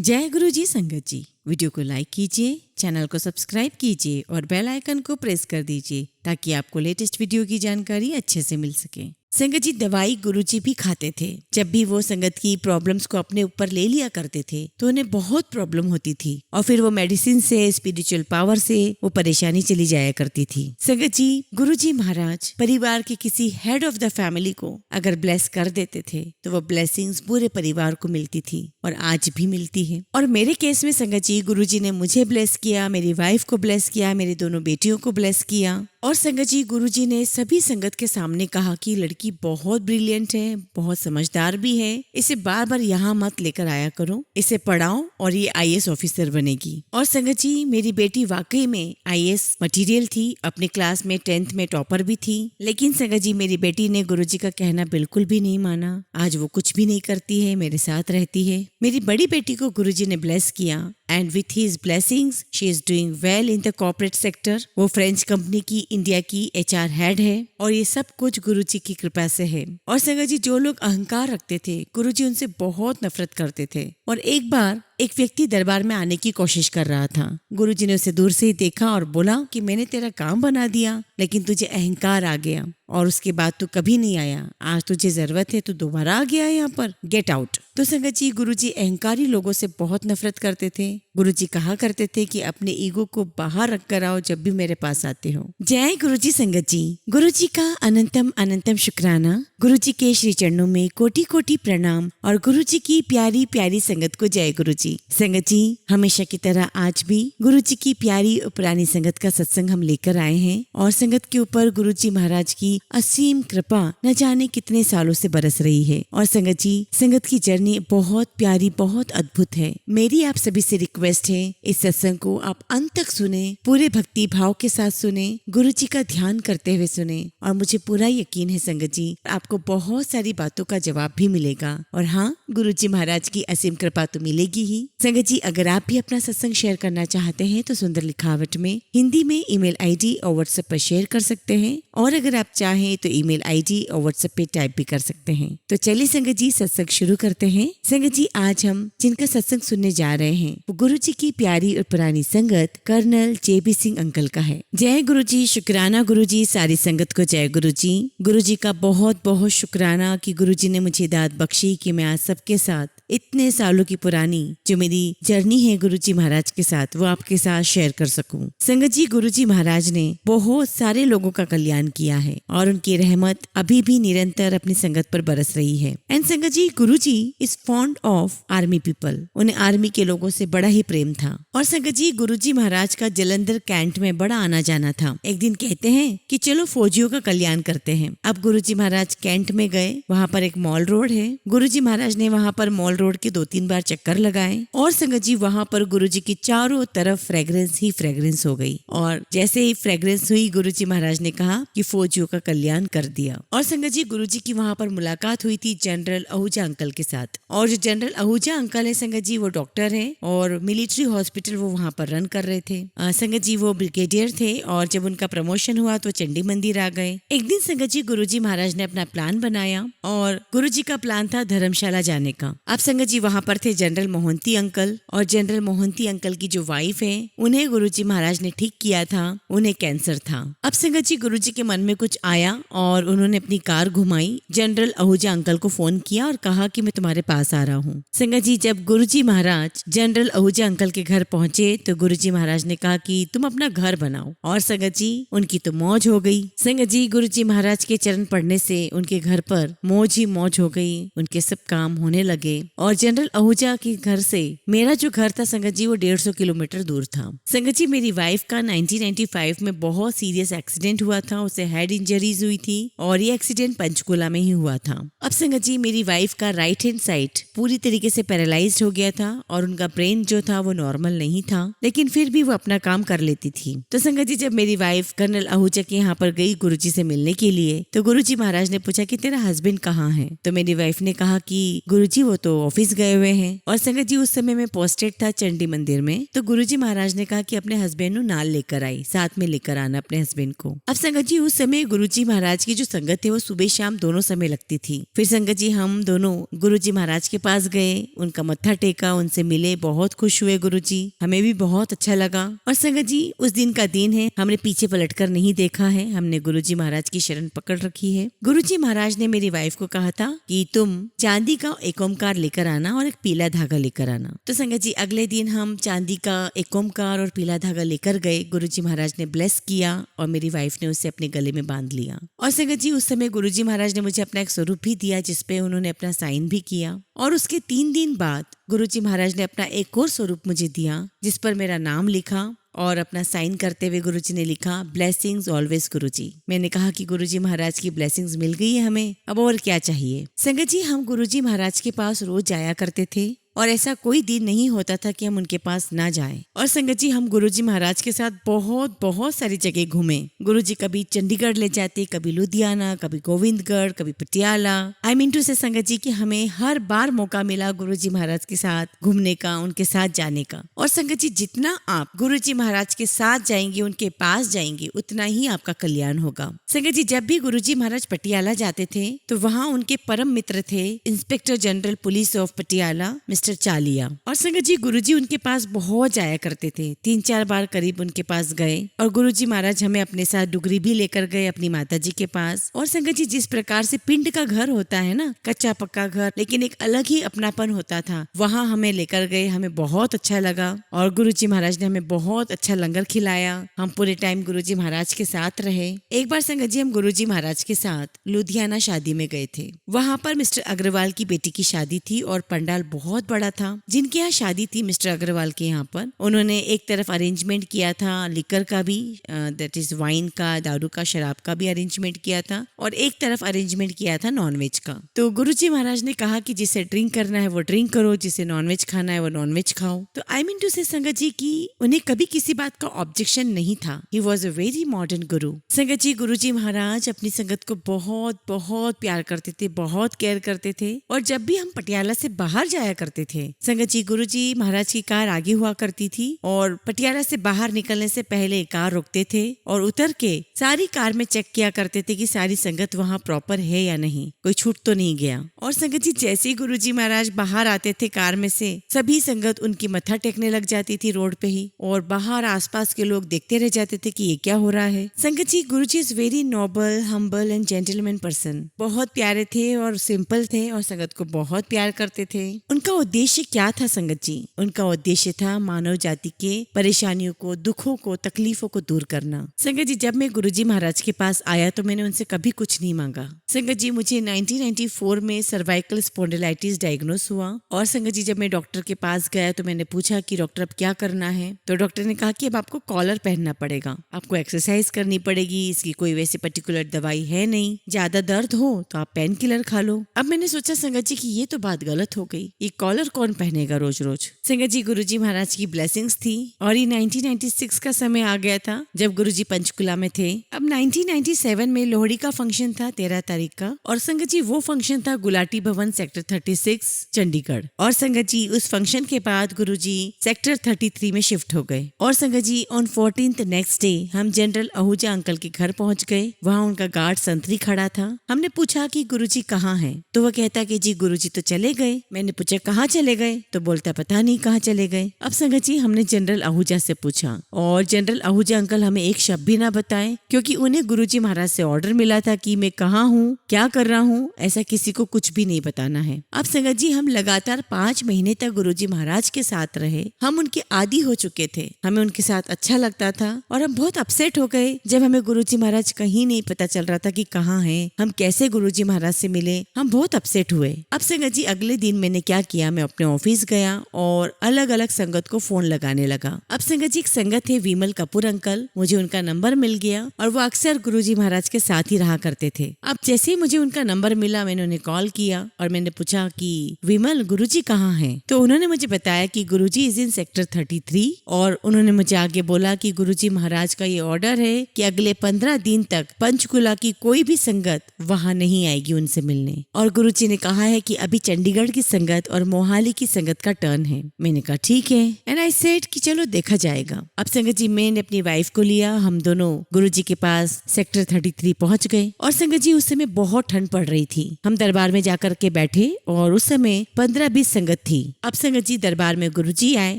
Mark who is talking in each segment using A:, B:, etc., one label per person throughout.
A: जय गुरु जी संगत जी। वीडियो को लाइक कीजिए, चैनल को सब्सक्राइब कीजिए और बेल आइकन को प्रेस कर दीजिए ताकि आपको लेटेस्ट वीडियो की जानकारी अच्छे से मिल सके। संगत जी, दवाई गुरुजी भी खाते थे। जब भी वो संगत की प्रॉब्लम्स को अपने ऊपर ले लिया करते थे तो उन्हें बहुत प्रॉब्लम होती थी और फिर वो मेडिसिन से, स्पिरिचुअल पावर से वो परेशानी चली जाया करती थी। संगत जी, गुरुजी महाराज परिवार के किसी हेड ऑफ द फैमिली को अगर ब्लेस कर देते थे तो वो ब्लेसिंग्स पूरे परिवार को मिलती थी और आज भी मिलती है। और मेरे केस में संगत जी, गुरुजी ने मुझे ब्लेस किया, मेरी वाइफ को ब्लेस किया, मेरी दोनों बेटियों को ब्लेस किया। और संगत जी, गुरुजी ने सभी संगत के सामने कहा कि लड़की बहुत ब्रिलियंट है, बहुत समझदार भी है, इसे बार बार यहाँ मत लेकर आया करो, इसे पढ़ाओ और ये आईएएस ऑफिसर बनेगी। और संगत जी, मेरी बेटी वाकई में आईएएस मटेरियल थी, अपने क्लास में 10th में टॉपर भी थी। लेकिन संगत जी, मेरी बेटी ने गुरुजी का कहना बिल्कुल भी नहीं माना। आज वो कुछ भी नहीं करती है, मेरे साथ रहती है। मेरी बड़ी बेटी को गुरुजी ने ब्लेस किया and with his blessings she is doing well in the corporate sector। वो फ्रेंच कंपनी की इंडिया की HR हेड है और ये सब कुछ गुरुजी की कृपा से है। और संगत जी, जो लोग अहंकार रखते थे गुरुजी उनसे बहुत नफरत करते थे। और एक बार एक व्यक्ति दरबार में आने की कोशिश कर रहा था। गुरुजी ने उसे दूर से ही देखा और बोला कि मैंने तेरा काम बना दिया लेकिन तुझे अहंकार आ गया और उसके बाद तू कभी नहीं आया। आज तुझे जरूरत है, तू दोबारा आ गया यहाँ पर, गेट आउट। तो संगत जी, गुरुजी अहंकारी लोगों से बहुत नफरत करते थे। गुरुजी कहा करते थे कि अपने ईगो को बाहर रख कर आओ जब भी मेरे पास आते हो। जय गुरुजी संगत जी। गुरुजी का अनंतम अनंतम शुक्राना, गुरुजी के श्री चरणों में कोटि कोटि प्रणाम और गुरुजी की प्यारी प्यारी संगत को जय गुरुजी। संगत जी, हमेशा की तरह आज भी गुरुजी की प्यारी और पुरानी संगत का सत्संग हम लेकर आए हैं और संगत के ऊपर गुरुजी महाराज की असीम कृपा न जाने कितने सालों से बरस रही है। और संगत जी, संगत की जर्नी बहुत प्यारी, बहुत अद्भुत है। मेरी आप सभी से रिक्वेस्ट है, इस सत्संग को आप अंत तक सुने, पूरे भक्ति भाव के साथ सुने, गुरुजी का ध्यान करते हुए सुने और मुझे पूरा यकीन है संगत जी, आपको बहुत सारी बातों का जवाब भी मिलेगा। और हाँ, गुरुजी महाराज की असीम कृपा तो मिलेगी ही। संगत जी, अगर आप भी अपना सत्संग शेयर करना चाहते हैं तो सुंदर लिखावट में हिंदी में ईमेल आईडी और व्हाट्सएप पर शेयर कर सकते हैं और अगर आप चाहें तो ईमेल आईडी और व्हाट्सएप पे टाइप भी कर सकते हैं। तो चलिए संगत जी, सत्संग शुरू करते हैं। संगत जी, आज हम जिनका सत्संग सुनने जा रहे हैं वो गुरुजी की प्यारी और पुरानी संगत कर्नल JB सिंह अंकल का है। जय गुरुजी, शुक्राना गुरुजी, सारी संगत को जय गुरुजी। गुरुजी का बहुत बहुत शुक्राना कि गुरुजी ने मुझे दाद बख्शी कि मैं आज सबके साथ इतने सालों की पुरानी जो मेरी जर्नी है गुरुजी महाराज के साथ वो आपके साथ शेयर कर सकूं। संगत जी, गुरुजी महाराज ने बहुत सारे लोगों का कल्याण किया है और उनकी रहमत अभी भी निरंतर अपनी संगत पर बरस रही है। एंड संगत जी, Guruji is fond of army people. उन्हें आर्मी के लोगों से बड़ा ही प्रेम था। और संगत जी, गुरुजी महाराज का जलंधर कैंट में बड़ा आना जाना था। एक दिन कहते हैं कि चलो फौजियों का कल्याण करते हैं। अब गुरुजी महाराज कैंट में गए, वहाँ पर एक मॉल रोड है। गुरुजी महाराज ने वहाँ पर मॉल रोड के 2-3 बार चक्कर लगाए और संगत जी, वहाँ पर गुरुजी की चारों तरफ फ्रेग्रेंस ही फ्रेग्रेंस हो गई। और जैसे ही फ्रेग्रेंस हुई, गुरुजी महाराज ने कहा कि फौजियों का कल्याण कर दिया। और संगत जी, गुरुजी की वहाँ पर मुलाकात हुई थी जनरल आहूजा अंकल के साथ। और जो जनरल आहूजा अंकल है संगत जी, वो डॉक्टर है और मिलिट्री हॉस्पिटल वो वहाँ पर रन कर रहे थे। संगत जी, वो ब्रिगेडियर थे और जब उनका प्रमोशन हुआ तो चंडी मंदिर आ गए। एक दिन संगत जी, गुरुजी महाराज ने अपना प्लान बनाया और गुरुजी का प्लान था धर्मशाला जाने का। अब संगत जी, वहाँ पर थे जनरल मोहंती अंकल और जनरल मोहंती अंकल की जो वाइफ है उन्हें गुरुजी महाराज ने ठीक किया था, उन्हें कैंसर था। अब संगत जी, गुरुजी के मन में कुछ आया और उन्होंने अपनी कार घुमाई, जनरल आहूजा अंकल को फोन किया और कहा कि मैं तुम्हारे पास आ रहा हूँ। संगत जी, जब गुरुजी महाराज जनरल आहूजा अंकल के घर पहुंचे तो गुरुजी महाराज ने कहा कि तुम अपना घर बनाओ और संगत जी, उनकी तो मौज हो गई। संगत जी, गुरुजी महाराज के चरण पढ़ने से उनके घर पर मौज ही मौज हो गई, उनके सब काम होने लगे। और जनरल आहूजा के घर से मेरा जो घर था संगत जी, वो 150 किलोमीटर दूर था। संगत जी, मेरी वाइफ का 1995 में बहुत सीरियस एक्सीडेंट हुआ था, उसे हेड इंजरीज हुई थी और ये एक्सीडेंट पंचकुला में ही हुआ था। अब संगत जी, मेरी वाइफ का राइट हैंड साइड पूरी तरीके से पैरालाइज्ड हो गया था और उनका ब्रेन जो था वो नॉर्मल नहीं था, लेकिन फिर भी वो अपना काम कर लेती थी। तो संगत जी, जब मेरी वाइफ कर्नल आहूजा के यहाँ पर गई गुरुजी से मिलने के लिए तो गुरुजी महाराज ने पूछा कि तेरा हस्बैंड कहाँ है। तो मेरी वाइफ ने कहा कि गुरुजी, वो तो ऑफिस गए हुए हैं। और संगत जी उस समय मैं पोस्टेड था चंडी मंदिर में। तो गुरुजी महाराज ने कहा कि अपने हस्बैंड को नाल लेकर आई, साथ में लेकर आना अपने हस्बैंड को। अब संगत जी उस समय गुरुजी महाराज की जो संगत है वो सुबह शाम दोनों समय लगती थी। फिर संगत जी हम दोनों गुरुजी महाराज के पास गए, उनका मत्था टेका, उनसे मिले, बहुत खुश हुए गुरुजी, हमें भी बहुत अच्छा लगा। और संगत जी उस दिन का दिन है, हमने पीछे पलटकर नहीं देखा है, हमने गुरुजी महाराज की शरण पकड़ रखी है। गुरुजी महाराज ने मेरी वाइफ को कहा था कि तुम चांदी का एक ओमकार लेकर आना और एक पीला धागा लेकर आना। तो संगत जी अगले दिन हम चांदी का एक ओमकार और पीला धागा लेकर गए। गुरुजी महाराज ने ब्लेस किया और मेरी वाइफ ने उसे अपने गले में बांध लिया। और संगत जी उस समय गुरुजी महाराज ने मुझे अपना एक स्वरूप भी दिया जिसपे उन्होंने अपना साइन भी किया। और उसके 3 दिन बाद गुरुजी महाराज ने अपना एक और स्वरूप मुझे दिया जिस पर मेरा नाम लिखा और अपना साइन करते हुए गुरुजी ने लिखा ब्लेसिंग्स ऑलवेज गुरुजी। मैंने कहा कि गुरुजी महाराज की ब्लेसिंग्स मिल गई है हमें, अब और क्या चाहिए। संगत जी हम गुरुजी महाराज के पास रोज जाया करते थे और ऐसा कोई दिन नहीं होता था कि हम उनके पास ना जाएं। और संगत जी हम गुरुजी महाराज के साथ बहुत सारी जगह घूमे। गुरुजी कभी चंडीगढ़ ले जाते, कभी लुधियाना, कभी गोविंदगढ़, कभी पटियाला। आई मीन टू से संगत जी कि हमें हर बार मौका मिला गुरुजी महाराज के साथ घूमने का, उनके साथ जाने का। और संगत जी जितना आप गुरुजी महाराज के साथ जाएंगे, उनके पास जाएंगे, उतना ही आपका कल्याण होगा। संगत जी जब भी गुरुजी महाराज पटियाला जाते थे तो वहाँ उनके परम मित्र थे inspector general police of Patiala mister Chalia. और संगत जी गुरुजी उनके पास बहुत जाया करते थे, 3-4 बार करीब उनके पास गए। और गुरुजी महाराज हमें अपने साथ डुगरी भी लेकर गए अपनी माता जी के पास। और संगत जी जिस प्रकार से पिंड का घर होता है ना, कच्चा पक्का घर, लेकिन एक अलग ही अपनापन होता था, वहाँ हमें लेकर गए, हमें बहुत अच्छा लगा। और गुरुजी महाराज ने हमें बहुत अच्छा लंगर खिलाया, हम पूरे टाइम गुरुजी महाराज के साथ रहे। एक बार संगत जी हम गुरुजी महाराज के साथ लुधियाना शादी में गए थे। वहाँ पर मिस्टर अग्रवाल की बेटी की शादी थी और पंडाल बहुत बड़ा था। जिनके यहाँ शादी थी मिस्टर अग्रवाल के यहाँ पर, उन्होंने एक तरफ अरेंजमेंट किया था लिकर का भी, दैट इज वाइन का, दारू का, शराब का भी अरेंजमेंट किया था, और एक तरफ अरेंजमेंट किया था नॉनवेज का। तो गुरुजी महाराज ने कहा कि जिसे ड्रिंक करना है वो ड्रिंक करो, जिसे नॉनवेज खाना है वो नॉनवेज खाओ। तो आई मीन टू से संगत जी की उन्हें कभी किसी बात का ऑब्जेक्शन नहीं था। He was a very modern गुरु। संगत जी गुरुजी महाराज अपनी संगत को बहुत प्यार करते थे, बहुत केयर करते थे। और जब भी हम पटियाला से बाहर जाया करते थे संगत जी गुरुजी महाराज की कार आगे हुआ करती थी और पटियाला से बाहर निकलने से पहले कार रोकते थे और उतर के सारी कार में चेक किया करते थे कि सारी संगत वहाँ प्रॉपर है या नहीं, कोई छूट तो नहीं गया। और संगत जी जैसे ही गुरुजी महाराज बाहर आते थे कार में से, सभी संगत उनकी मत्था टेकने लग जाती थी रोड पे ही, और बाहर आसपास के लोग देखते रह जाते थे कि ये क्या हो रहा है। संगत जी Guruji is very noble, humble and gentleman person. बहुत प्यारे थे और सिंपल थे और संगत को बहुत प्यार करते थे। उनका उद्देश्य क्या था संगत जी? उनका उद्देश्य था मानव जाति के परेशानियों को, दुखों को, तकलीफों को दूर करना। संगत जी जब मैं गुरुजी महाराज के पास आया तो मैंने उनसे कभी कुछ नहीं मांगा। संगत जी मुझे 1994 में सर्वाइकल स्पॉन्डिलाइटिस डायग्नोस हुआ। और संगत जी जब मैं डॉक्टर के पास गया तो मैंने पूछा कि डॉक्टर अब क्या करना है? तो डॉक्टर ने कहा कि अब आपको कॉलर पहनना पड़ेगा, आपको एक्सरसाइज करनी पड़ेगी, इसकी कोई वैसे पर्टिकुलर दवाई है नहीं, ज्यादा दर्द हो तो आप पेन किलर खा लो। अब मैंने सोचा संगत जी कि ये तो बात गलत हो गई, ये कॉलर कौन पहनेगा रोज रोज। संगत जी गुरुजी महाराज की ब्लेसिंग्स थी और ये 1996 का समय आ गया था जब गुरुजी पंचकुला में थे। अब 1997 में लोहड़ी का फंक्शन था 13 तारीख का, और संगत जी वो फंक्शन था गुलाटी भवन सेक्टर 36 चंडीगढ़। और संगत जी उस फंक्शन के बाद गुरुजी सेक्टर 33 में शिफ्ट हो गए। और संगत जी ऑन 14th नेक्स्ट डे हम जनरल आहूजा अंकल के घर पहुंच गए। वहाँ उनका गार्ड संतरी खड़ा था। हमने पूछा कि गुरुजी कहाँ हैं? तो वो कहता कि जी गुरुजी तो चले गए। मैंने पूछा कहाँ चले गए? तो बोलता पता नहीं कहाँ चले गए। अब संगत जी हमने जनरल आहूजा से पूछा और जनरल आहूजा अंकल हमें एक शब्द भी ना बताए, क्योंकि उन्हें गुरुजी महाराज से ऑर्डर मिला था कि मैं कहाँ हूँ, क्या कर रहा हूँ, ऐसा किसी को कुछ भी नहीं बताना है। अब संगत जी हम लगातार 5 महीने तक गुरुजी महाराज के साथ रहे। हम उनके आदी हो चुके थे, हमें उनके साथ अच्छा लगता था। और हम बहुत अपसेट हो गए जब हमें गुरुजी महाराज कहीं नहीं पता चल रहा था कि कहाँ है, हम कैसे गुरुजी महाराज से मिले। हम बहुत अपसेट हुए। अब संगत जी अगले दिन मैंने क्या किया, मैं अपने ऑफिस गया और अलग अलग संगत को फोन लगाने लगा। अब संगत जी एक संगत है विमल कपूर अंकल, मुझे उनका नंबर मिल गया और वो अक्सर गुरुजी महाराज के साथ ही रहा करते थे। अब जैसे ही मुझे उनका नंबर मिला मैंने उन्हें कॉल किया और मैंने पूछा कि विमल गुरुजी कहाँ हैं? तो उन्होंने मुझे बताया कि गुरुजी इज इन सेक्टर 33। और उन्होंने मुझे आगे बोला कि गुरुजी महाराज का ये ऑर्डर है कि अगले 15 दिन तक पंचकुला की कोई भी संगत वहाँ नहीं आएगी उनसे मिलने। और गुरुजी ने कहा है कि अभी चंडीगढ़ की संगत और मोहाली की संगत का टर्न है। मैंने कहा ठीक है, एंड आई सेड कि चलो देखा जाएगा। अब संगत जी मैंने अपनी वाइफ को लिया, हम दोनों गुरुजी के पास सेक्टर 33 पहुंच गए। और संगत जी उस समय बहुत ठंड पड़ रही थी। हम दरबार में जाकर के बैठे और उस समय 15-20 संगत थी। अब संगत जी दरबार में गुरुजी आए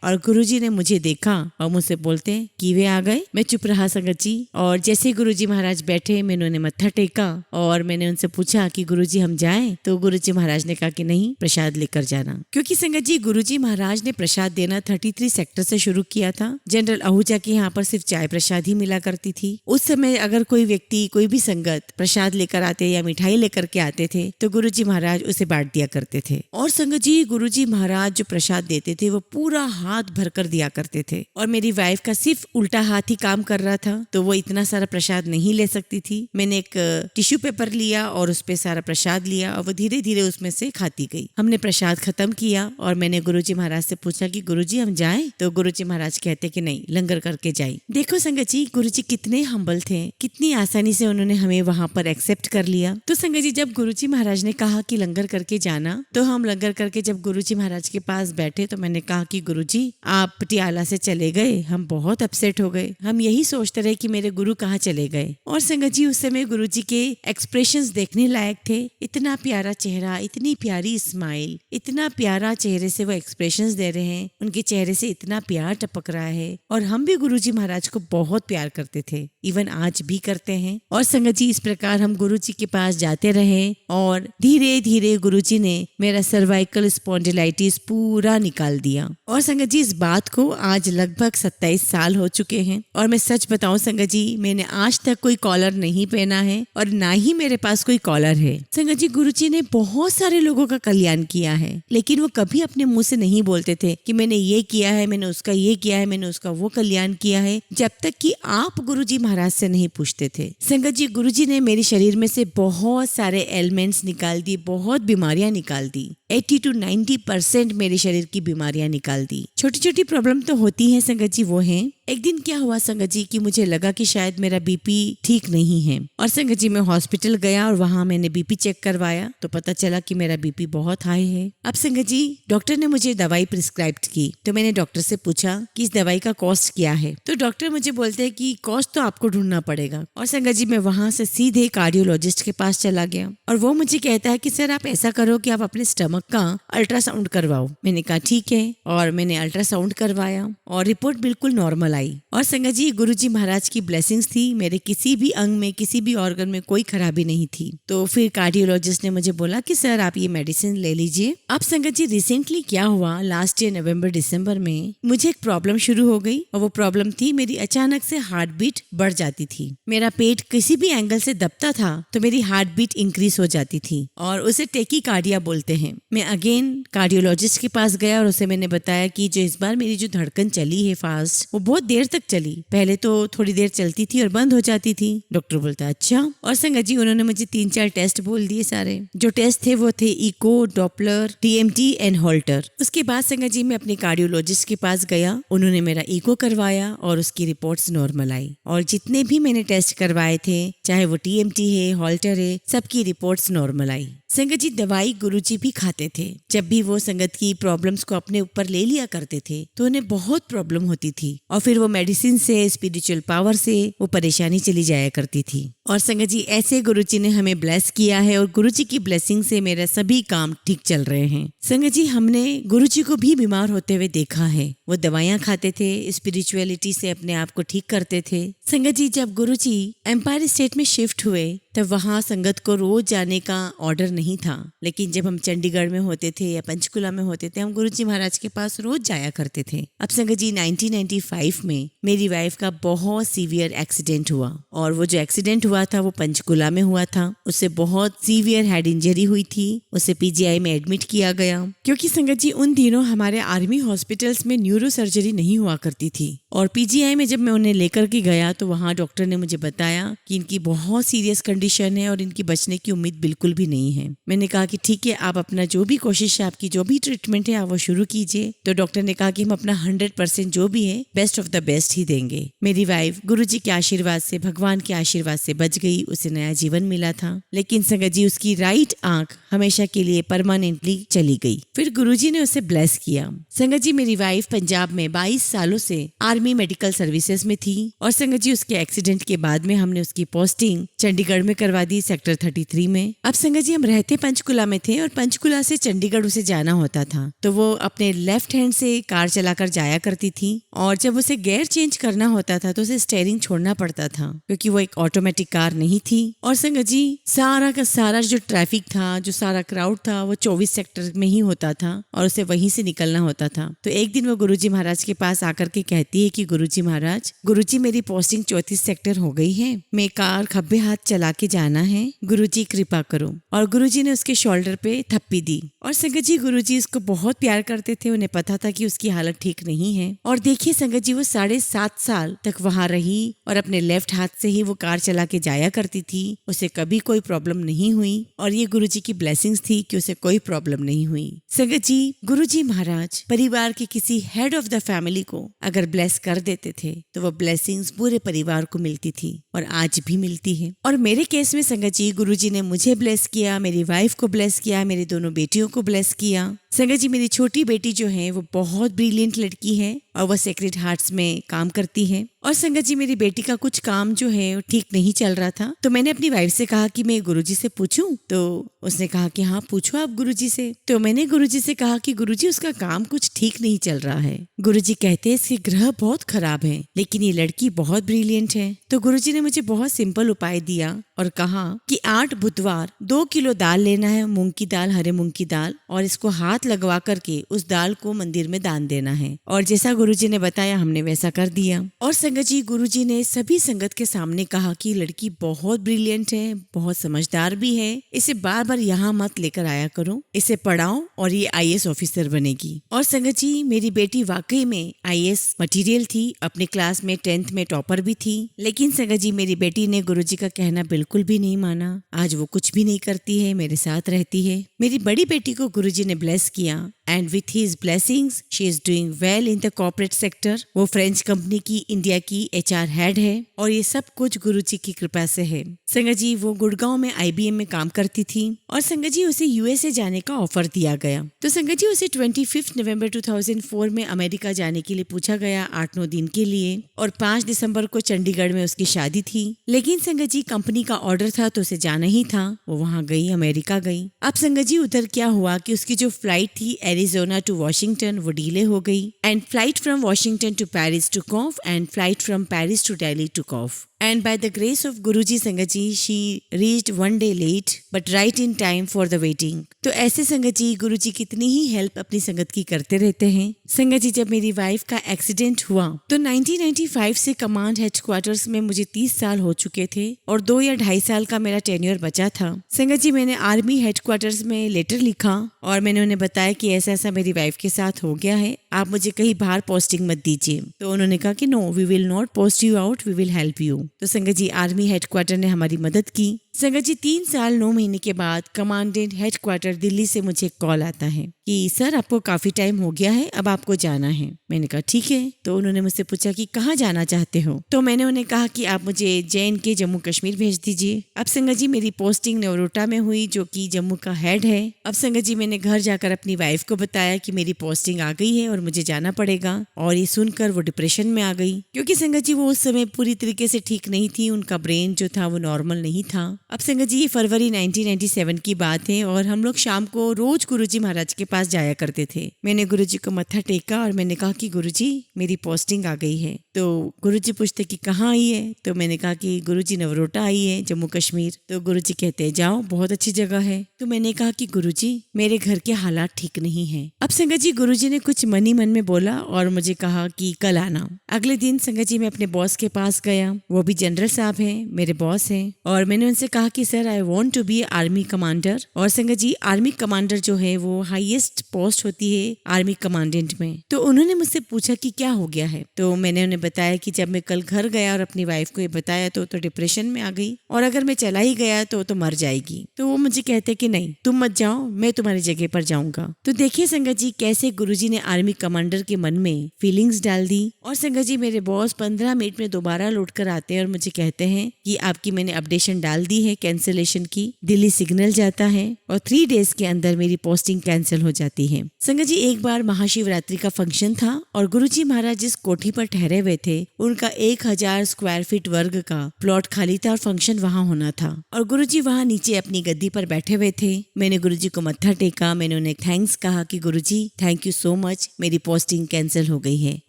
A: और गुरुजी ने मुझे देखा और मुझसे बोलते कि वे आ गए। मैं चुप रहा संगत जी, और जैसे ही गुरुजी महाराज बैठे मैंने उन्हें मत्था टेका और मैंने उनसे पूछा कि गुरुजी हम जाएं, तो गुरुजी महाराज ने कहा कि नहीं, प्रसाद लेकर जाना। क्योंकि संगत जी गुरुजी महाराज ने प्रसाद देना 33 सेक्टर से शुरू किया था। जनरल आहूजा के यहाँ पर सिर्फ चाय प्रसाद ही मिला करती थी। उस समय अगर कोई व्यक्ति, कोई भी संगत प्रसाद लेकर आते या मिठाई लेकर के आते थे तो गुरुजी महाराज उसे बांट दिया करते थे। और संगत जी गुरुजी महाराज जो प्रसाद देते थे वो पूरा हाथ भरकर दिया करते थे। और मेरी वाइफ का सिर्फ उल्टा हाथ ही काम कर रहा था, तो वो इतना सारा प्रसाद नहीं ले सकती थी। मैंने एक टिश्यू पेपर लिया और उस पे सारा प्रसाद लिया और वो धीरे धीरे उसमें से खाती गई। हमने प्रसाद खत्म किया और मैंने गुरुजी महाराज से पूछा कि गुरुजी हम जाएं, तो गुरुजी महाराज कहते कि नहीं, लंगर करके जाए। देखो संगत जी गुरुजी कितने हम्बल थे, कितनी आसानी से उन्होंने हमें वहाँ पर एक्सेप्ट कर लिया। तो संगत जी जब गुरुजी महाराज ने कहा कि लंगर करके जाना, तो हम लंगर करके जब गुरुजी महाराज के पास बैठे तो मैंने कहा कि गुरुजी आप पटियाला से चले गए, हम बहुत अपसेट हो गए, हम यही सोचते रहे कि मेरे गुरु कहाँ चले गए। और संगत जी उस समय गुरुजी के एक्सप्रेशंस देखने लायक थे। इतना प्यारा चेहरा, इतनी प्यारी स्माइल, इतना प्यारा चेहरे से वो एक्सप्रेशंस दे रहे हैं, उनके चेहरे से इतना प्यार टपक रहा है। और हम भी गुरुजी महाराज को बहुत प्यार करते थे, इवन आज भी करते हैं। और संगत जी इस प्रकार हम गुरुजी के पास जाते रहे और धीरे धीरे गुरुजी ने मेरा सर्वाइकल स्पॉन्डिलाइटिस पूरा निकाल दिया। और संगत जी इस बात को आज लगभग 27 साल हो चुके हैं। और मैं सच बताऊं संगत जी, मैंने आज तक कोई कॉलर नहीं पहना है और ना ही मेरे पास कोई कॉलर है। संगत जी गुरुजी ने बहुत सारे लोगों का कल्याण किया है, लेकिन वो कभी अपने मुंह से नहीं बोलते थे कि मैंने ये किया है, मैंने उसका ये किया है, मैंने उसका वो कल्याण किया है, जब तक कि आप गुरुजी महाराज से नहीं पूछते थे। संगत जी गुरुजी ने मेरे शरीर में से बहुत सारे एलिमेंट्स निकाल दिए, बहुत बीमारियां निकाल दी। 80 to 90% मेरे शरीर की बीमारियां निकाल दी। छोटी छोटी प्रॉब्लम तो होती है संगत जी, वो है। एक दिन क्या हुआ संगत जी कि मुझे लगा कि शायद मेरा बीपी ठीक नहीं है। और संगत जी मैं हॉस्पिटल गया और वहां मैंने बीपी चेक करवाया तो पता चला कि मेरा बीपी बहुत हाई है। अब संगत जी डॉक्टर ने मुझे दवाई प्रिस्क्राइब की, तो मैंने डॉक्टर से पूछा कि इस दवाई का कॉस्ट क्या है। तो डॉक्टर मुझे बोलते हैं कि कॉस्ट तो आपको ढूंढना पड़ेगा। और संगत जी मैं वहां से सीधे कार्डियोलॉजिस्ट के पास चला गया और वो मुझे कहता है कि सर आप ऐसा करो कि आप अपने स्टमक का अल्ट्रासाउंड करवाओ। मैंने कहा ठीक है, और मैंने अल्ट्रासाउंड करवाया और रिपोर्ट बिल्कुल नॉर्मल आई। और संगत जी गुरुजी महाराज की ब्लेसिंग्स थी, मेरे किसी भी अंग में, किसी भी ऑर्गन में कोई खराबी नहीं थी। तो फिर कार्डियोलॉजिस्ट ने मुझे बोला कि सर आप ये मेडिसिन ले लीजिए। अब संगत जी रिसेंटली क्या हुआ, लास्ट ईयर नवंबर दिसंबर में मुझे एक प्रॉब्लम शुरू हो गई और वो प्रॉब्लम थी मेरी अचानक से हार्ट बीट बढ़ जाती थी। मेरा पेट किसी भी एंगल से दबता था तो मेरी हार्ट बीट इंक्रीज हो जाती थी और उसे टेकीकार्डिया बोलते हैं। मैं अगेन कार्डियोलॉजिस्ट के पास गया और उसे मैंने बताया कि जो इस बार मेरी जो धड़कन चली है फास्ट, वो बहुत देर तक चली। पहले तो थोड़ी देर चलती थी और बंद हो जाती थी। डॉक्टर बोलता अच्छा। और संगत जी उन्होंने मुझे 3-4 टेस्ट बोल दिए सारे। जो टेस्ट थे वो थे echo, Doppler, TMT and Holter. उसके बाद संगत जी मैं अपने कार्डियोलॉजिस्ट के पास गया, उन्होंने मेरा इको करवाया और उसकी रिपोर्ट्स नॉर्मल आई। और जितने भी मैंने टेस्ट करवाए थे, चाहे वो टीएमटी है, हॉल्टर है, सबकी रिपोर्ट्स नॉर्मल आई। संगत जी दवाई गुरुजी भी खाते थे। जब भी वो संगत की प्रॉब्लम्स को अपने ऊपर ले लिया करते थे तो उन्हें बहुत प्रॉब्लम होती थी और फिर वो मेडिसिन से, स्पिरिचुअल पावर से वो परेशानी चली जाया करती थी। और संगत जी ऐसे गुरुजी ने हमें ब्लेस किया है और गुरुजी की ब्लेसिंग से मेरे सभी काम ठीक चल रहे हैं। संगत जी हमने गुरुजी को भी बीमार होते हुए देखा है। वो दवाइयाँ खाते थे, स्पिरिचुअलिटी से अपने आप को ठीक करते थे। संगत जी जब गुरुजी एम्पायर स्टेट में शिफ्ट हुए तब वहाँ संगत को रोज जाने का ऑर्डर नहीं था, लेकिन जब हम चंडीगढ़ में होते थे या पंचकुला में होते थे हम गुरुजी महाराज के पास रोज जाया करते थे। अब संगत जी 1995 में मेरी वाइफ का बहुत सीवियर एक्सीडेंट हुआ और वो जो एक्सीडेंट हुआ था वो पंचकुला में हुआ था। उससे बहुत सीवियर हेड इंजरी हुई थी, उसे पीजीआई में एडमिट किया गया। क्योंकि संगत जी उन दिनों हमारे आर्मी हॉस्पिटल्स में न्यूरो सर्जरी नहीं हुआ करती थी और पीजीआई में जब मैं उन्हें लेकर के गया तो वहाँ डॉक्टर ने मुझे बताया कि इनकी बहुत सीरियस कंडीशन है और इनकी बचने की उम्मीद बिल्कुल भी नहीं है। मैंने कहा कि ठीक है, आप अपना जो भी कोशिश है, आपकी जो भी ट्रीटमेंट है, आप वो शुरू कीजिए। तो डॉक्टर ने कहा कि हम अपना 100% जो भी है बेस्ट ऑफ द बेस्ट ही देंगे। मेरी वाइफ गुरुजी के आशीर्वाद से, भगवान के आशीर्वाद से बच गई, उसे नया जीवन मिला था। लेकिन संगत जी उसकी राइट आंख हमेशा के लिए परमानेंटली चली गई। फिर गुरुजी ने उसे ब्लेस किया। संगत जी मेरी वाइफ पंजाब में 22 सालों से आर्मी मेडिकल सर्विसेज में थी और संगत जी उसके एक्सीडेंट के बाद में हमने उसकी पोस्टिंग चंडीगढ़ में करवा दी, सेक्टर 33 में। अब संगत जी हम रहते पंचकुला में थे और पंचकुला से चंडीगढ़ उसे जाना होता था, तो वो अपने लेफ्ट हैंड से कार चलाकर जाया करती थी और जब उसे गियर चेंज करना होता था तो उसे स्टीयरिंग छोड़ना पड़ता था क्योंकि वो एक ऑटोमेटिक कार नहीं थी। और संगत जी सारा का सारा जो ट्रैफिक था, जो सारा क्राउड था, वो 24 सेक्टर में ही होता था और उसे वहीं से निकलना होता था। तो एक दिन वो गुरुजी महाराज के पास आकर के कहती है कि गुरुजी महाराज, गुरुजी मेरी पोस्टिंग 34 सेक्टर हो गई है, मैं कार खब्बे हाथ चला के जाना है, गुरुजी कृपा करो। और गुरुजी ने उसके शोल्डर पे थप्पी दी। और संगत जी गुरुजी उसको बहुत प्यार करते थे, उन्हें पता था कि उसकी हालत ठीक नहीं है। और देखिए संगत जी वो 7.5 साल तक वहां रही और अपने लेफ्ट हाथ से ही वो कार चला के जाया करती थी, उसे कभी कोई प्रॉब्लम नहीं हुई और ये गुरुजी की ब्लेसिंग्स थी कि उसे कोई प्रॉब्लम नहीं हुई। संगत जी गुरुजी महाराज परिवार के किसी हेड ऑफ द फैमिली को अगर ब्लेस कर देते थे तो वो ब्लेसिंग्स पूरे परिवार को मिलती थी और आज भी मिलती है। और मेरे केस में संगत जी गुरुजी ने मुझे ब्लेस किया, मेरी वाइफ को ब्लेस किया, मेरी दोनों बेटियों को ब्लेस किया। संगत जी मेरी छोटी बेटी जो है वो बहुत ब्रिलियंट लड़की है और वह सेक्रेड हार्ट्स में काम करती है। और संगत जी मेरी बेटी का कुछ काम जो है वो ठीक नहीं चल रहा था, तो मैंने अपनी वाइफ से कहा कि मैं गुरुजी से पूछूं, तो उसने कहा कि हाँ पूछो आप गुरुजी से। तो मैंने गुरुजी से कहा कि गुरुजी उसका काम कुछ ठीक नहीं चल रहा है। गुरुजी कहते हैं इसके ग्रह बहुत खराब है लेकिन ये लड़की बहुत ब्रिलियंट है। तो गुरुजी ने मुझे बहुत सिंपल उपाय दिया और कहा कि 8 बुधवार 2 किलो दाल लेना है, मूंग की दाल, हरे मूंग की दाल, और इसको हाथ लगवा करके उस दाल को मंदिर में दान देना है। और जैसा गुरुजी ने बताया हमने वैसा कर दिया। और संगत जी गुरुजी ने सभी संगत के सामने कहा कि लड़की बहुत ब्रिलियंट है, बहुत समझदार भी है, इसे बार बार यहाँ मत लेकर आया करो, इसे पढ़ाओ और ये IAS ऑफिसर बनेगी। और संगत जी मेरी बेटी वाकई में IAS मटेरियल थी, अपने क्लास में 10th में टॉपर भी थी। लेकिन संगत जी मेरी बेटी ने गुरुजी का कहना बिल्कुल भी नहीं माना। आज वो कुछ भी नहीं करती है, मेरे साथ रहती है। मेरी बड़ी बेटी को गुरुजी ने ब्लेस किया and with his blessings she is doing well in the corporate sector। वो फ्रेंच कंपनी की इंडिया की HR हेड है और ये सब कुछ गुरुजी की कृपा से है। संगत जी वो गुड़गांव में IBM में काम करती थी और संगत जी उसे USA जाने का ऑफर दिया गया। तो संगत जी उसे 25 नवंबर 2004 में अमेरिका जाने के लिए पूछा गया 8-9 दिन के लिए और 5 दिसंबर को चंडीगढ़ में उसकी शादी थी। लेकिन संगत जी कंपनी का ऑर्डर था तो उसे जाना ही था, वो वहाँ गई, अमेरिका गई। अब संगत जी उधर क्या हुआ कि उसकी जो फ्लाइट थी एरिजोना टू वॉशिंगटन वो डिले हो गई and flight from Washington to Paris took off and flight from Paris to Delhi took off. And by the grace of Guruji संगत जी she reached one day late but right in time for the waiting। तो ऐसे संगत जी गुरुजी कितनी ही help अपनी संगत की करते रहते हैं। संगत जी जब मेरी वाइफ का एक्सीडेंट हुआ तो 1995 से कमांड हेडक्वार्टर्स में मुझे 30 साल हो चुके थे और 2 या 2.5 साल का मेरा टेन्योर बचा था। संगत जी मैंने आर्मी हेडक्वार्टर्स में लेटर लिखा और मैंने उन्हें बताया कि ऐसा ऐसा मेरी वाइफ के साथ हो गया है, आप मुझे कहीं बाहर पोस्टिंग मत दीजिए। तो उन्होंने कहा कि no we will not post you out, we will help you. तो संगत जी आर्मी हेडक्वार्टर ने हमारी मदद की। संगत जी 3 साल 9 महीने के बाद कमांडेंट हेडक्वार्टर दिल्ली से मुझे कॉल आता है कि सर आपको काफी टाइम हो गया है, अब आपको जाना है। मैंने कहा ठीक है। तो उन्होंने मुझसे पूछा कि कहाँ जाना चाहते हो, तो मैंने उन्हें कहा कि आप मुझे JNK जम्मू कश्मीर भेज दीजिए। अब संगत जी मेरी पोस्टिंग नवरोटा में हुई जो कि जम्मू का हेड है। अब संगत जी मैंने घर जाकर अपनी वाइफ को बताया कि मेरी पोस्टिंग आ गई है और मुझे जाना पड़ेगा, और ये सुनकर वो डिप्रेशन में आ गई क्योंकि संगत जी वो उस समय पूरी तरीके से ठीक नहीं थी, उनका ब्रेन जो था वो नॉर्मल नहीं था। अब संगत जी ये फरवरी 1997 की बात है और हम लोग शाम को रोज गुरुजी महाराज के पास जाया करते थे। मैंने गुरुजी को मत्था टेका और मैंने कहा कि गुरुजी मेरी पोस्टिंग आ गई है। तो गुरुजी पूछते कि कहाँ आई है, तो मैंने कहा कि गुरुजी नवरोटा आई है जम्मू कश्मीर। तो गुरुजी कहते हैं जाओ बहुत अच्छी जगह है। तो मैंने कहा कि गुरुजी मेरे घर के हालात ठीक नहीं है। अब संगत जी गुरुजी ने कुछ मन में बोला और मुझे कहा कि कल आना। अगले दिन संगत जी मैं अपने बॉस के पास गया, वो भी जनरल साहब हैं, मेरे बॉस हैं, और मैंने उनसे कहा कि sir I want to be army commander. और संगत जी आर्मी कमांडर जो है वो हाईएस्ट पोस्ट होती है आर्मी कमांडेंट में। तो उन्होंने मुझसे पूछा कि क्या हो गया है। तो मैंने उन्हें बताया कि जब मैं कल घर गया और अपनी वाइफ को ये बताया तो डिप्रेशन में आ गई, और अगर मैं चला ही गया तो मर जाएगी। तो वो मुझे कहते कि नहीं तुम मत जाओ, मैं तुम्हारी जगह पर जाऊंगा। तो देखिए संगत जी कैसे गुरुजी ने आर्मी कमांडर के मन में फीलिंग्स डाल दी। और संगत जी मेरे बॉस 15 मिनट में दोबारा लौट कर आते हैं और मुझे कहते हैं कि आपकी मैंने अपडेशन डाल दी है कैंसिलेशन की, दिल्ली सिग्नल जाता है और 3 डेज के अंदर मेरी पोस्टिंग कैंसिल हो जाती है। संगत जी एक बार महाशिवरात्रि का फंक्शन था और गुरुजी महाराज जिस कोठी पर ठहरे हुए थे उनका 1000 स्क्वायर फीट वर्ग का प्लॉट खाली था और फंक्शन वहाँ होना था। और गुरुजी वहाँ नीचे अपनी गद्दी पर बैठे हुए थे। मैंने गुरुजी को मत्था टेका, मैंने उन्हें थैंक्स कहा कि गुरुजी थैंक यू सो मच, मेरी पोस्टिंग कैंसिल हो गई है,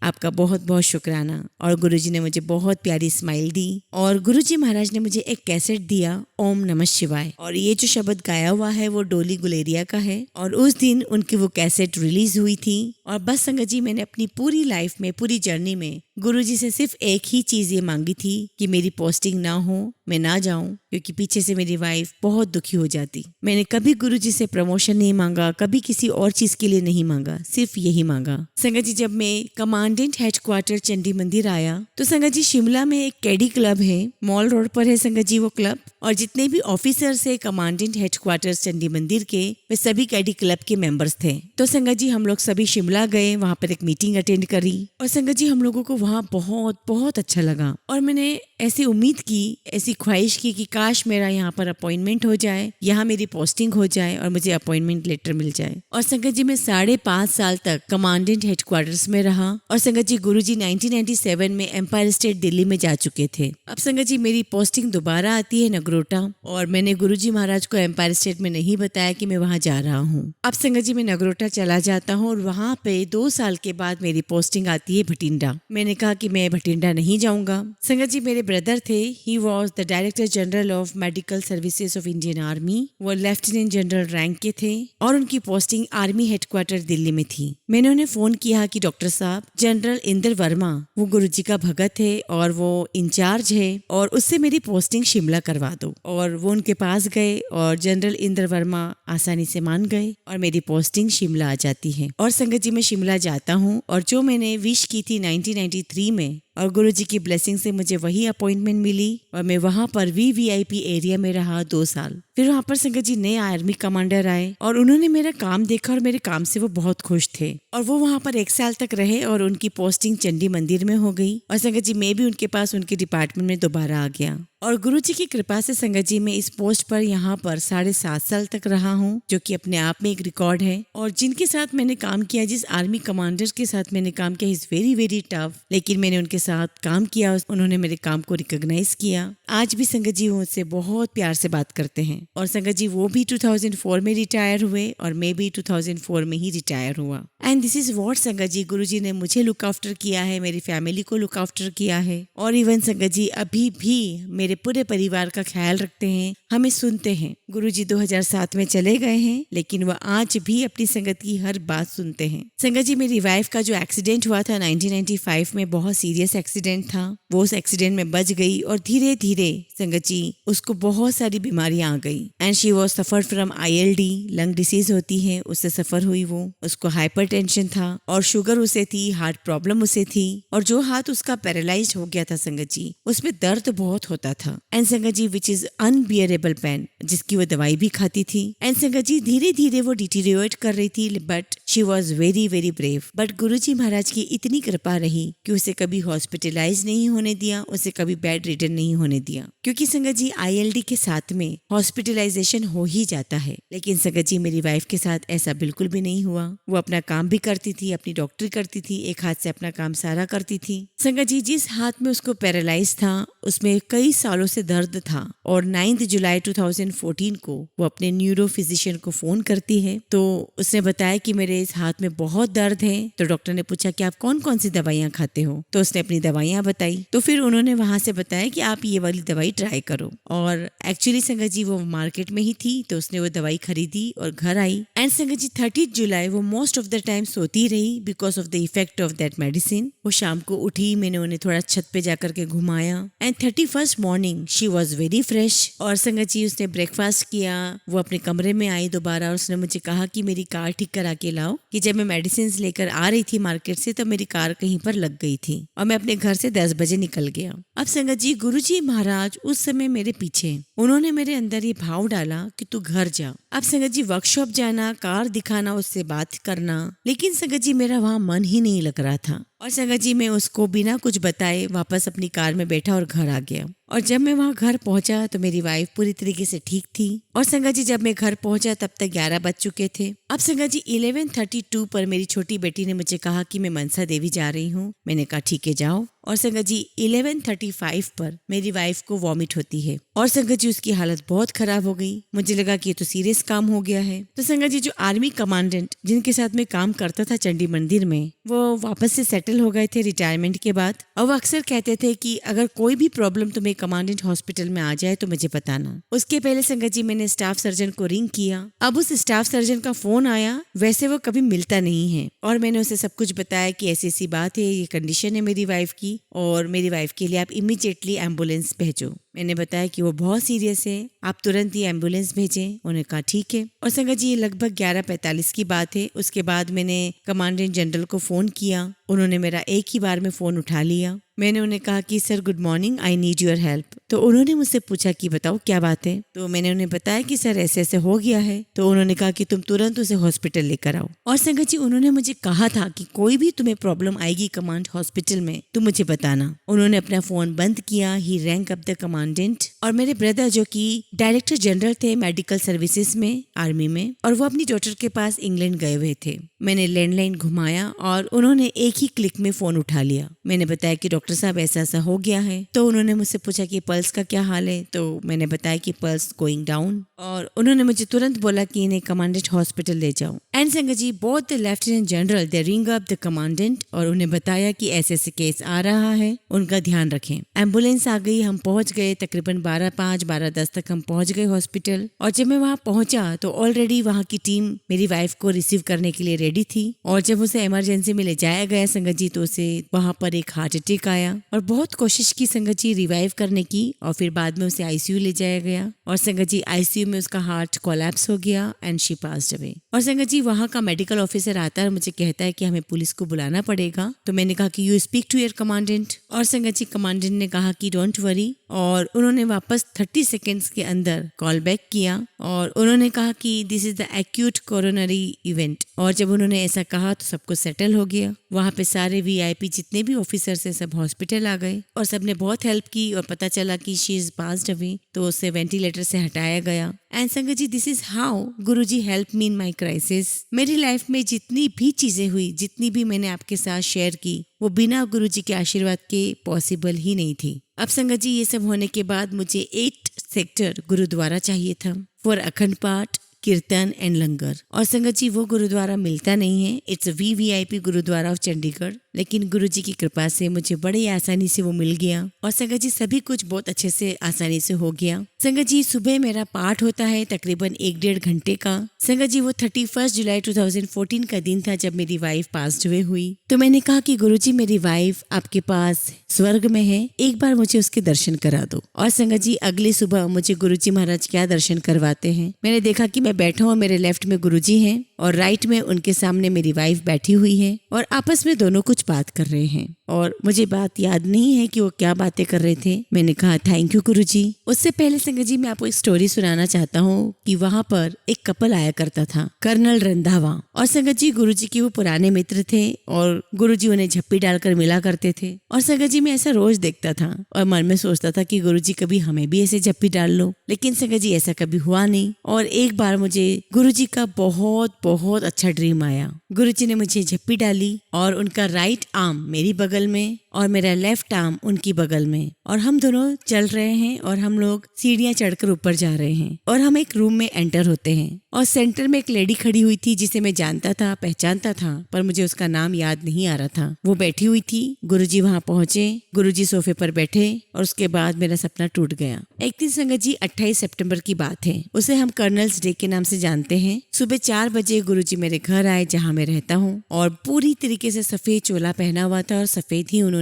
A: आपका बहुत बहुत शुक्राना। और गुरुजी ने मुझे बहुत प्यारी स्माइल दी और गुरुजी महाराज ने मुझे एक कैसेट दिया, ओम नमः शिवाय, और ये जो शब्द गाया हुआ है वो डोली गुलेरिया का है। और उस दिन उनकी वो कैसेट रिलीज हुई थी। और बस संगत जी मैंने अपनी पूरी लाइफ में, पूरी जर्नी में गुरुजी से सिर्फ एक ही चीज ये मांगी थी कि मेरी पोस्टिंग ना हो, मैं ना जाऊं, क्योंकि पीछे से मेरी वाइफ बहुत दुखी हो जाती। मैंने कभी गुरुजी से प्रमोशन नहीं मांगा, कभी किसी और चीज के लिए नहीं मांगा, सिर्फ यही मांगा। संगत जी जब मैं कमांडेंट हेडक्वार्टर चंडी मंदिर आया तो संगत जी शिमला में एक कैडी क्लब है, मॉल रोड पर है संगत जी वो क्लब, और जितने भी ऑफिसर्स है कमांडेंट हेडक्वार्टर चंडी मंदिर के वे सभी कैडी क्लब के मेंबर्स थे। तो संगत जी हम लोग सभी शिमला गए, वहाँ पर एक मीटिंग अटेंड करी और संगत जी हम लोगों को वहाँ बहुत बहुत अच्छा लगा। और मैंने ऐसी उम्मीद की, ऐसी ख्वाहिश की कि काश मेरा यहाँ पर अपॉइंटमेंट हो जाए, यहाँ मेरी पोस्टिंग हो जाए और मुझे अपॉइंटमेंट लेटर मिल जाए। और संगत जी मैं 5.5 साल तक कमांडेंट हेडक्वार्टर्स में रहा। और संगत जी गुरुजी 1997 में एम्पायर स्टेट दिल्ली में जा चुके थे। अब संगत जी मेरी पोस्टिंग दोबारा आती है नगरोटा, और मैंने गुरुजी महाराज को एम्पायर स्टेट में नहीं बताया कि मैं वहाँ जा रहा हूँ। अब संगत जी मैं नगरोटा चला जाता हूँ और वहाँ पे 2 साल के बाद मेरी पोस्टिंग आती है भटिंडा। मैंने कहा कि मैं भटिंडा नहीं जाऊंगा। संगत जी मेरे ब्रदर थे, he was the director general of medical services of Indian army, वो लेफ्टिनेंट जनरल रैंक के थे और उनकी पोस्टिंग आर्मी हेडक्वार्टर दिल्ली में थी। मैंने उन्हें फोन किया कि डॉक्टर साहब जनरल इंदर वर्मा वो गुरुजी का भगत है और वो इंचार्ज है और उससे मेरी पोस्टिंग शिमला करवा दो। और वो उनके पास गए और जनरल इंदर वर्मा आसानी से मान गए और मेरी पोस्टिंग शिमला आ जाती है। और संगत जी मैं शिमला जाता हूँ और जो मैंने विश की थी 1993 में और गुरुजी की ब्लेसिंग से मुझे वही अपॉइंटमेंट मिली और मैं वहाँ पर VVIP एरिया में रहा 2 साल। फिर वहाँ पर संगत जी नए आर्मी कमांडर आए और उन्होंने मेरा काम देखा और मेरे काम से वो बहुत खुश थे और वो वहाँ पर 1 साल तक रहे और उनकी पोस्टिंग चंडी मंदिर में हो गई। और संगत जी मैं भी उनके पास उनके डिपार्टमेंट में दोबारा आ गया और गुरुजी की कृपा से संगत जी मैं इस पोस्ट पर यहाँ पर 7.5 साल तक रहा हूँ, जो कि अपने आप में एक रिकॉर्ड है। और जिनके साथ मैंने काम किया, जिस आर्मी कमांडर के साथ मैंने काम किया, इज वेरी वेरी टफ, लेकिन मैंने उनके साथ काम किया, उन्होंने मेरे काम को रिकॉग्नाइज किया। आज भी संगत जी मुझसे बहुत प्यार से बात करते हैं और संगत जी वो भी 2004 में रिटायर हुए और मैं भी 2004 में ही रिटायर हुआ। एंड दिस इज व्हाट संगत जी गुरुजी ने मुझे लुक आफ्टर किया है, मेरी फैमिली को लुक आफ्टर किया है और इवन संगत जी अभी भी मेरे पूरे परिवार का ख्याल रखते हैं, हमें सुनते हैं। गुरुजी 2007 में चले गए हैं लेकिन वह आज भी अपनी संगत की हर बात सुनते हैं। संगत जी मेरी वाइफ का जो एक्सीडेंट हुआ था 1995 में, बहुत सीरियस एक्सीडेंट था, वो उस एक्सीडेंट में बच गई और धीरे धीरे संगत जी उसको बहुत सारी बीमारियां आ गई and she was suffer from ILD, lung disease होती है, उससे सफर हुई वो। उसको हाइपरटेंशन था और शुगर उसे थी, हार्ट प्रॉब्लम उसे थी और जो हाथ उसका पैरालाइज हो गया था संगत जी उसमें दर्द बहुत होता था एंड संगत जी विच इज अनबियरेबल पेन, जिसकी वो दवाई भी खाती थी एंड संगत जी धीरे धीरे वो डिटीरियोरेट कर रही थी but she was very very brave. But Guruji Maharaj की इतनी कृपा रही कि उसे कभी हॉस्पिटलाइज नहीं होने दिया, उसे कभी बेड रिडन नहीं होने दिया, क्योंकि संगत जी ILD के साथ में हॉस्पिटलाइजेशन हो ही जाता है। लेकिन संगत जी मेरी वाइफ के साथ ऐसा बिल्कुल भी नहीं हुआ, वो अपना काम भी करती थी, अपनी डॉक्टरी करती थी, एक हाथ से अपना काम सारा करती थी। संगत जी जिस हाथ में उसको पैरालाइज था उसमें कई सालों से दर्द था और 9 जुलाई 2014 को वो अपने न्यूरो फिजिशियन को फोन करती है तो उसने बताया कि मेरे इस हाथ में बहुत दर्द है। तो डॉक्टर ने पूछा कि आप कौन कौन सी दवाइयाँ खाते हो, तो उसने अपनी दवाइयाँ बताई। तो फिर उन्होंने वहां से बताया कि आप ये वाली दवाई ट्राई करो और एक्चुअली संगत जी वो मार्केट में ही थी तो उसने वो दवाई खरीदी और घर आई एंड संगत जी 30 जुलाई वो मोस्ट ऑफ द टाइम सोती रही because of the effect of that medicine. वो शाम को उठी, मैंने उन्हें थोड़ा छत पे जाकर के घुमाया and 31st morning she was very fresh. और संगत जी उसने ब्रेकफास्ट किया, वो अपने कमरे में आई दोबारा और उसने मुझे कहा कि मेरी कार ठीक करा के लाओ, कि जब मैं मेडिसिन लेकर आ रही थी मार्केट से तो मेरी कार कहीं पर लग गई थी और मैं अपने घर से 10 बजे निकल गया। अब संगत जी गुरुजी महाराज उस समय मेरे पीछे, उन्होंने मेरे अंदर ये भाव डाला कि तू घर जा। अब संगत जी वर्कशॉप जाना, कार दिखाना, उससे बात करना, लेकिन संगत जी मेरा वहाँ मन ही नहीं लग रहा था। और संगत जी मैं उसको बिना कुछ बताए वापस अपनी कार में बैठा और घर आ गया। और जब मैं वहाँ घर पहुंचा तो मेरी वाइफ पूरी तरीके से ठीक थी। और संगत जी जब मैं घर पहुंचा तब तक 11 बज चुके थे। अब संगत जी 11:32 पर मेरी छोटी बेटी ने मुझे कहा कि मैं मनसा देवी जा रही हूँ। मैंने कहा ठीक है जाओ। और संगत जी 11:35 पर मेरी वाइफ को वॉमिट होती है और संगत जी उसकी हालत बहुत खराब हो गई। मुझे लगा कि ये तो सीरियस काम हो गया है। तो संगत जी जो आर्मी कमांडेंट जिनके साथ मैं काम करता था चंडी मंदिर में, वो वापस से सेटल हो गए थे रिटायरमेंट के बाद। और वो अक्सर कहते थे कि अगर कोई भी प्रॉब्लम तुम्हें कमांडेंट हॉस्पिटल में आ जाए तो मुझे बताना। उसके पहले संगत जी मैंने स्टाफ सर्जन को रिंग किया। अब उस स्टाफ सर्जन का फोन आया, वैसे वो कभी मिलता नहीं है, और मैंने उसे सब कुछ बताया कि ऐसी ऐसी बात है, ये कंडीशन है मेरी वाइफ की और मेरी वाइफ के लिए आप इमीडिएटली एम्बुलेंस भेजो। मैंने बताया कि वो बहुत सीरियस है, आप तुरंत ही एम्बुलेंस भेजें। उन्होंने कहा ठीक है। और संगत जी ये लगभग 11:45 की बात है। उसके बाद मैंने कमांडेंट जनरल को फोन किया। उन्होंने मेरा एक ही बार में फोन उठा लिया। मैंने उन्हें कहा कि sir good morning, I need your help. तो उन्होंने मुझसे पूछा कि बताओ क्या बात है। तो मैंने उन्हें बताया कि सर ऐसे ऐसे हो गया है। तो उन्होंने कहा कि तुम तुरंत उसे हॉस्पिटल लेकर आओ। और संगत जी उन्होंने मुझे कहा था कि कोई भी तुम्हें प्रॉब्लम आएगी कमांड हॉस्पिटल में तो मुझे बताना। उन्होंने अपना फोन बंद किया। ही रैंक अप द कमांडेंट और मेरे ब्रदर जो कि डायरेक्टर जनरल थे मेडिकल सर्विसेज में आर्मी में, और वो अपनी डॉटर के पास इंग्लैंड गए हुए थे। मैंने लैंडलाइन घुमाया और उन्होंने एक ही क्लिक में फोन उठा लिया। मैंने बताया कि डॉक्टर साहब ऐसा ऐसा हो गया है। तो उन्होंने मुझसे पूछा कि पल्स का क्या हाल है। तो मैंने बताया कि पल्स गोइंग डाउन, और उन्होंने मुझे तुरंत बोला कि इन्हें कमांडेंट हॉस्पिटल ले जाओ। एंड संगत ji both the lieutenant general they ring up the commandant और उन्हें बताया कि ऐसे ऐसे केस आ रहा है, उनका ध्यान रखें। एम्बुलेंस आ गई, हम पहुंच गए। तकरीबन 12:05 12:10 तक हम पहुंच गए हॉस्पिटल। और जब मैं वहां पहुंचा तो ऑलरेडी वहां की टीम मेरी वाइफ को रिसीव करने के लिए रेडी थी। और जब उसे इमरजेंसी में ले जाया गया संगत जी तो उसे वहां पर एक हार्ट अटैक आया और बहुत कोशिश की संगत जी रिवाइव करने की, और फिर बाद में उसे आईसीयू ले जाया गया। और संगत जी आईसीयू में उसका हार्ट कोलैप्स हो गया एंड शी पास्ड अवे। और संगत जी वहां का मेडिकल ऑफिसर आता है और मुझे कहता है कि हमें पुलिस को बुलाना पड़ेगा। तो मैंने कहा कि you speak to your commandant. और संगत जी कमांडेंट ने कहा कि डोंट वरी, और उन्होंने वापस 30 सेकेंड्स के अंदर कॉल बैक किया और उन्होंने कहा कि this is the acute coronary event. और जब उन्होंने ऐसा कहा तो सब कुछ सेटल हो गया। वहाँ पे सारे वीआईपी जितने भी ऑफिसर्स हैं सब हॉस्पिटल आ गए और सबने बहुत हेल्प की और पता चला कि शी इज पास्ड अवे। तो उसे वेंटिलेटर से हटाया गया। एंड संगत ji this is how Guruji help me in my crisis. मेरी लाइफ में जितनी भी चीजें हुई, जितनी भी मैंने आपके साथ शेयर की, वो बिना गुरुजी के आशीर्वाद के पॉसिबल ही नहीं थी। अब संगत जी ये सब होने के बाद मुझे 8 सेक्टर गुरुद्वारा चाहिए था फॉर अखंड पाठ, कीर्तन एंड लंगर। और संगत जी वो गुरुद्वारा मिलता नहीं है। It's VVIP gurdwara of Chandigarh, लेकिन गुरुजी की कृपा से मुझे बड़ी आसानी से वो मिल गया। और संगत जी सभी कुछ बहुत अच्छे से आसानी से हो गया। संगत जी सुबह मेरा पाठ होता है तकरीबन 1-1.5 घंटे का। संगत जी वो 31 जुलाई 2014 का दिन था जब मेरी वाइफ पास्ड अवे हुई। तो मैंने कहा कि गुरुजी मेरी वाइफ आपके पास स्वर्ग में है, एक बार मुझे उसके दर्शन करा दो। और संगत जी अगली सुबह मुझे गुरुजी महाराज क्या दर्शन करवाते हैं। मैंने देखा कि मैं बैठा हूँ, मेरे लेफ्ट में गुरुजी हैं और राइट में उनके सामने मेरी वाइफ बैठी हुई है और आपस में दोनों कुछ बात कर रहे हैं। और मुझे बात याद नहीं है कि वो क्या बातें कर रहे थे। मैंने कहा थैंक यू गुरुजी। उससे पहले संगत जी मैं आपको एक स्टोरी सुनाना चाहता हूँ कि वहाँ पर एक कपल आया करता था, कर्नल रंधावा। और संगत जी गुरुजी के वो पुराने मित्र थे और गुरुजी उन्हें झप्पी डालकर मिला करते थे। और संगत जी मैं ऐसा रोज देखता था और मन में सोचता था कि गुरुजी कभी हमें भी ऐसे झप्पी डाल लो, लेकिन संगत जी ऐसा कभी हुआ नहीं। और एक बार मुझे गुरुजी का बहुत बहुत अच्छा ड्रीम आया। गुरुजी ने मुझे झप्पी डाली और उनका राइट आर्म मेरी बगल में और मेरा लेफ्ट आर्म उनकी बगल में, और हम दोनों चल रहे हैं और हम लोग सीढ़ियां चढ़कर ऊपर जा रहे हैं और हम एक रूम में एंटर होते हैं। और सेंटर में एक लेडी खड़ी हुई थी जिसे मैं जानता था, पहचानता था, पर मुझे उसका नाम याद नहीं आ रहा था। वो बैठी हुई थी। गुरुजी वहां पहुंचे, गुरुजी सोफे पर बैठे और उसके बाद मेरा सपना टूट गया। एक दिन संगत जी 28 सितंबर की बात है, उसे हम कर्नल्स डे के नाम से जानते हैं। सुबह 4 बजे गुरुजी मेरे घर आए जहाँ मैं रहता हूँ और पूरी तरीके से सफेद चोला पहना हुआ था और सफेद ही उन्होंने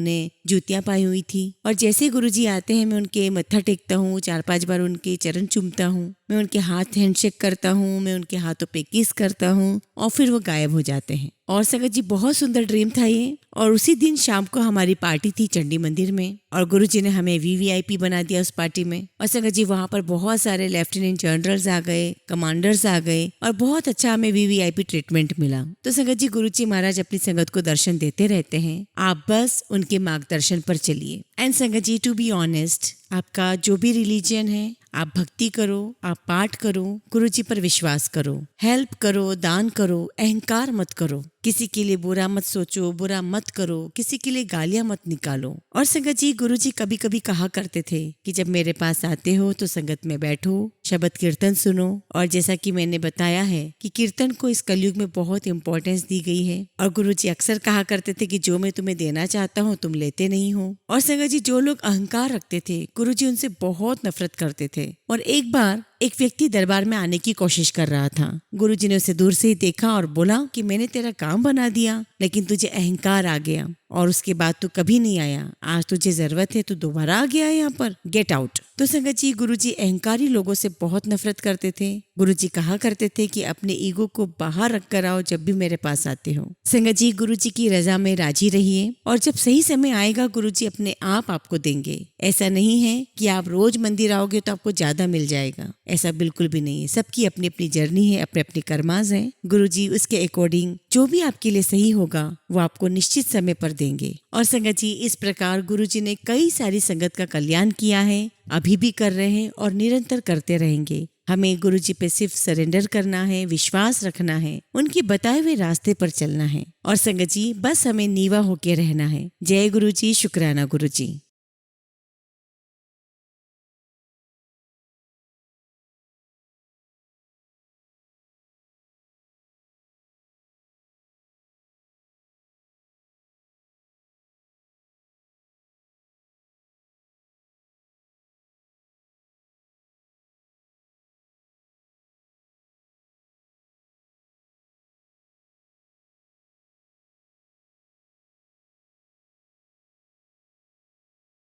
A: जूतियां पाई हुई थी। और जैसे गुरुजी आते हैं मैं उनके मत्था टेकता हूँ, 4-5 बार उनके चरण चूमता हूँ, मैं उनके हाथ हैंडशेक करता हूँ, मैं उनके हाथों पे किस करता हूँ और फिर वो गायब हो जाते हैं। और संगत जी बहुत सुंदर ड्रीम था ये। और उसी दिन शाम को हमारी पार्टी थी चंडी मंदिर में और गुरुजी ने हमें वीवीआईपी बना दिया उस पार्टी में। और संगत जी वहाँ पर बहुत सारे लेफ्टिनेंट जनरल्स आ गए, कमांडर्स आ गए और बहुत अच्छा हमें वीवीआईपी ट्रीटमेंट मिला। तो संगत जी गुरुजी महाराज अपनी संगत को दर्शन देते रहते हैं, आप बस उनके मार्गदर्शन पर चलिए। एंड संगत जी टू बी ऑनेस्ट, आपका जो भी रिलीजन है आप भक्ति करो, आप पाठ करो, गुरुजी पर विश्वास करो, हेल्प करो, दान करो, अहंकार मत करो, किसी के लिए बुरा मत सोचो, बुरा मत करो, किसी के लिए गालियां मत निकालो। और संगत जी गुरुजी कभी कभी कहा करते थे कि जब मेरे पास आते हो तो संगत में बैठो, शब्द कीर्तन सुनो। और जैसा कि मैंने बताया है कि कीर्तन को इस कलयुग में बहुत इंपॉर्टेंस दी गई है। और गुरुजी अक्सर कहा करते थे कि जो मैं तुम्हें देना चाहता हूँ तुम लेते नहीं हो। और संगत जी जो लोग अहंकार रखते थे गुरुजी उनसे बहुत नफरत करते थे। और एक बार एक व्यक्ति दरबार में आने की कोशिश कर रहा था। गुरुजी ने उसे दूर से ही देखा और बोला कि मैंने तेरा काम बना दिया लेकिन तुझे अहंकार आ गया और उसके बाद तू कभी नहीं आया। आज तुझे जरूरत है, तू दोबारा आ गया यहाँ पर, गेट आउट। तो संगत जी गुरुजी अहंकारी लोगों से बहुत नफरत करते थे। गुरुजी कहा करते थे कि अपने ईगो को बाहर रख कर आओ जब भी मेरे पास आते हो। संगत जी गुरुजी की रजा में राजी रहिए और जब सही समय आएगा गुरुजी अपने आप आपको देंगे। ऐसा नहीं है कि आप रोज मंदिर आओगे तो आपको ज्यादा मिल जाएगा, ऐसा बिल्कुल भी नहीं है। सबकी अपनी अपनी जर्नी है, अपने अपने कर्माज हैं। गुरुजी उसके अकॉर्डिंग जो भी आपके लिए सही होगा वो आपको निश्चित समय पर देंगे। और संगत जी इस प्रकार गुरुजी ने कई सारी संगत का कल्याण किया है, अभी भी कर रहे हैं और निरंतर करते रहेंगे। हमें गुरुजी पे सिर्फ सरेंडर करना है, विश्वास रखना है, उनके बताए हुए रास्ते पर चलना है। और संगत जी बस हमें नीवा होके रहना है। जय गुरुजी, शुक्राना गुरुजी।